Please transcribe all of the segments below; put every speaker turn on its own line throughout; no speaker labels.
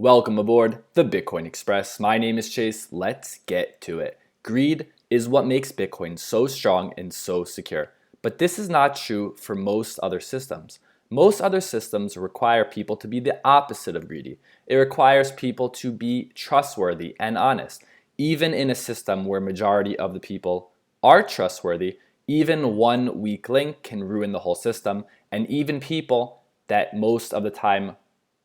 Welcome aboard the Bitcoin Express. My name is Chase. Let's get to it. Greed is what makes Bitcoin so strong and so secure. But this is not true for most other systems. Most other systems require people to be the opposite of greedy. It requires people to be trustworthy and honest. Even in a system where majority of the people are trustworthy, even one weak link can ruin the whole system, and even people that most of the time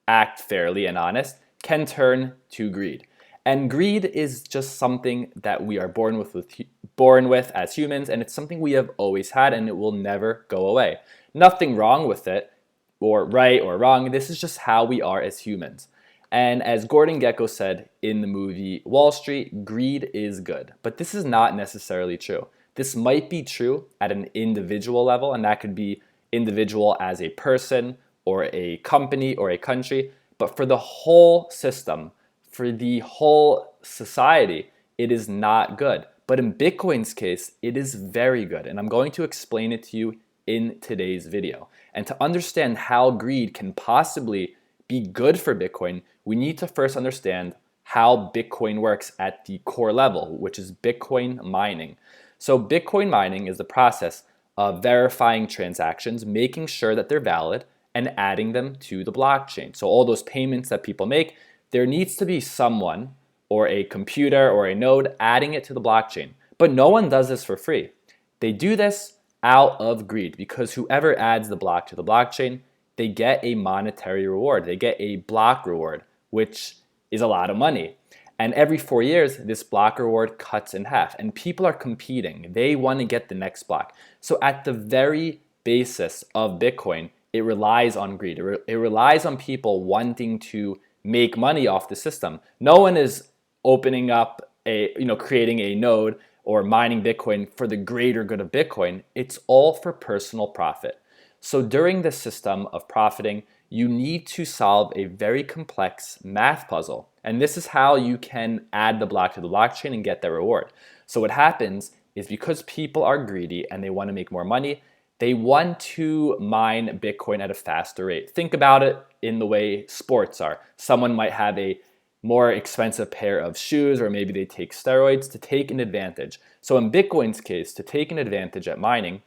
act fairly and honest can turn to greed. And greed is just something that we are born with as humans, and it's something we have always had, and it will never go away. Nothing wrong with it, or right or wrong. This is just how we are as humans. And as Gordon Gekko said in the movie Wall Street, greed is good. But this is not necessarily true. This might be true at an individual level, and that could be individual as a person or a company or a country, but for the whole system, for the whole society, it is not good. But in Bitcoin's case, it is very good, and I'm going to explain it to you in today's video. And to understand how greed can possibly be good for Bitcoin, we need to first understand how Bitcoin works at the core level, which is Bitcoin mining. So Bitcoin mining is the process of verifying transactions, making sure that they're valid, and adding them to the blockchain. So all those payments that people make, there needs to be someone or a computer or a node adding it to the blockchain. But no one does this for free. They do this out of greed because whoever adds the block to the blockchain, they get a monetary reward. They get a block reward, which is a lot of money. And every 4 years, this block reward cuts in half. And people are competing. They want to get the next block. So at the very basis of Bitcoin, it relies on greed. It relies on people wanting to make money off the system. No one is opening up creating a node or mining Bitcoin for the greater good of Bitcoin. It's all for personal profit. So during the system of profiting, you need to solve a very complex math puzzle. And this is how you can add the block to the blockchain and get that reward. So what happens is because people are greedy and they want to make more money, they want to mine Bitcoin at a faster rate. Think about it in the way sports are. Someone might have a more expensive pair of shoes, or maybe they take steroids to take an advantage. So in Bitcoin's case, to take an advantage at mining,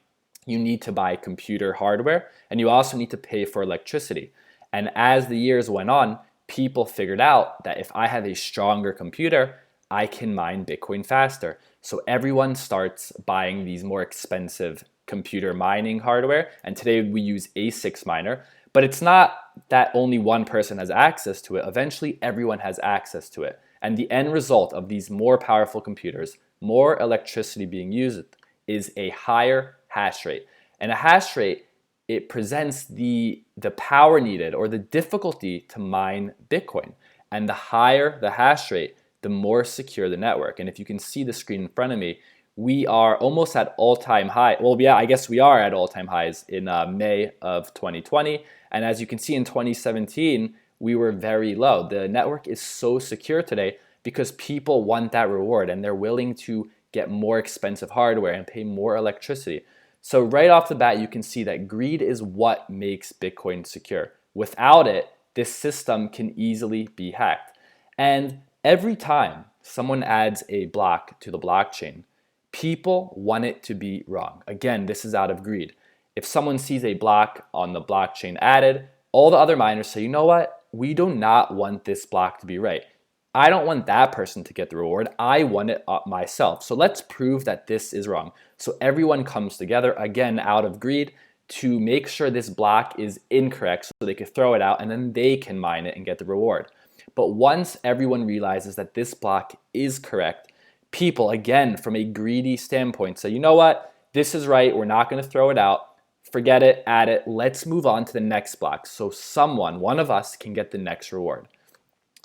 you need to buy computer hardware, and you also need to pay for electricity. And as the years went on, people figured out that if I have a stronger computer, I can mine Bitcoin faster. So everyone starts buying these more expensive computer mining hardware, and today we use ASICs miner, but it's not that only one person has access to it. Eventually everyone has access to it, and the end result of these more powerful computers, more electricity being used, is a higher hash rate. And a hash rate, it presents the power needed or the difficulty to mine Bitcoin, and the higher the hash rate, the more secure the network. And if you can see the screen in front of me, we are almost at all-time high. Well, yeah, I guess we are at all-time highs in May of 2020. And as you can see in 2017, we were very low. The network is so secure today because people want that reward and they're willing to get more expensive hardware and pay more electricity. So right off the bat, you can see that greed is what makes Bitcoin secure. Without it, this system can easily be hacked. And every time someone adds a block to the blockchain, people want it to be wrong. Again, this is out of greed. If someone sees a block on the blockchain added, all the other miners say, you know what? We do not want this block to be right. I don't want that person to get the reward. I want it up myself. So let's prove that this is wrong. So everyone comes together, again, out of greed, to make sure this block is incorrect so they can throw it out and then they can mine it and get the reward. But once everyone realizes that this block is correct, people, again, from a greedy standpoint, say, you know what? This is right. We're not going to throw it out. Forget it, add it. Let's move on to the next block so someone, one of us, can get the next reward.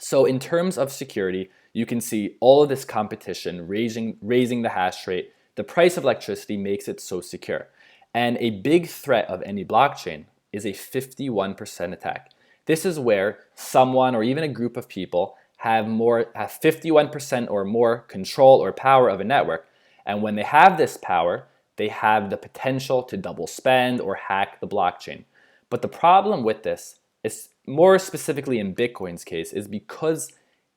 So in terms of security, you can see all of this competition raising the hash rate. The price of electricity makes it so secure. And a big threat of any blockchain is a 51% attack. This is where someone or even a group of people have 51% or more control or power of a network. And when they have this power, they have the potential to double spend or hack the blockchain. But the problem with this more specifically in Bitcoin's case, is because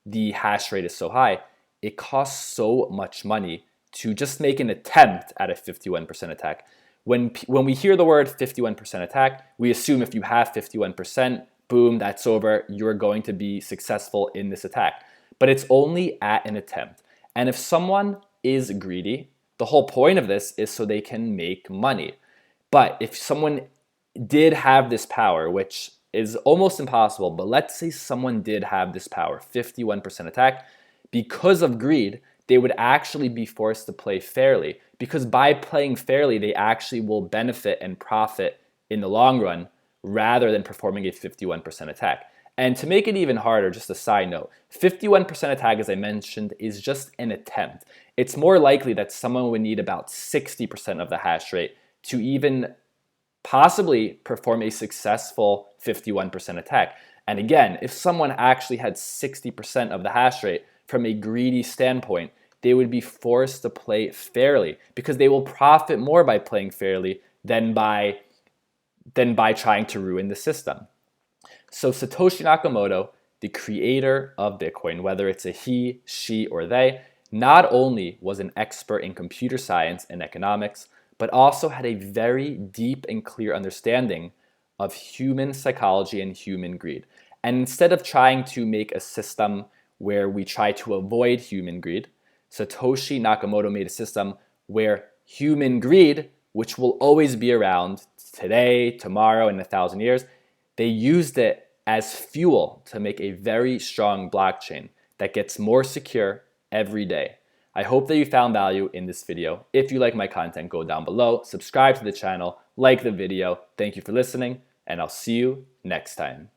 the hash rate is so high, it costs so much money to just make an attempt at a 51% attack. When we hear the word 51% attack, we assume if you have 51%, boom, that's over. You're going to be successful in this attack. But it's only at an attempt. And if someone is greedy, the whole point of this is so they can make money. But if someone did have this power, which is almost impossible, but let's say someone did have this power, 51% attack, because of greed, they would actually be forced to play fairly, because by playing fairly, they actually will benefit and profit in the long run rather than performing a 51% attack. And to make it even harder, just a side note, 51% attack, as I mentioned, is just an attempt. It's more likely that someone would need about 60% of the hash rate to even possibly perform a successful 51% attack. And again, if someone actually had 60% of the hash rate from a greedy standpoint, they would be forced to play fairly because they will profit more by playing fairly than by trying to ruin the system. So Satoshi Nakamoto, the creator of Bitcoin, whether it's a he, she, or they, not only was an expert in computer science and economics, but also had a very deep and clear understanding of human psychology and human greed. And instead of trying to make a system where we try to avoid human greed, Satoshi Nakamoto made a system where human greed, which will always be around today, tomorrow, and 1,000 years, they used it as fuel to make a very strong blockchain that gets more secure every day. I hope that you found value in this video. If you like my content, go down below, subscribe to the channel, like the video. Thank you for listening, and I'll see you next time.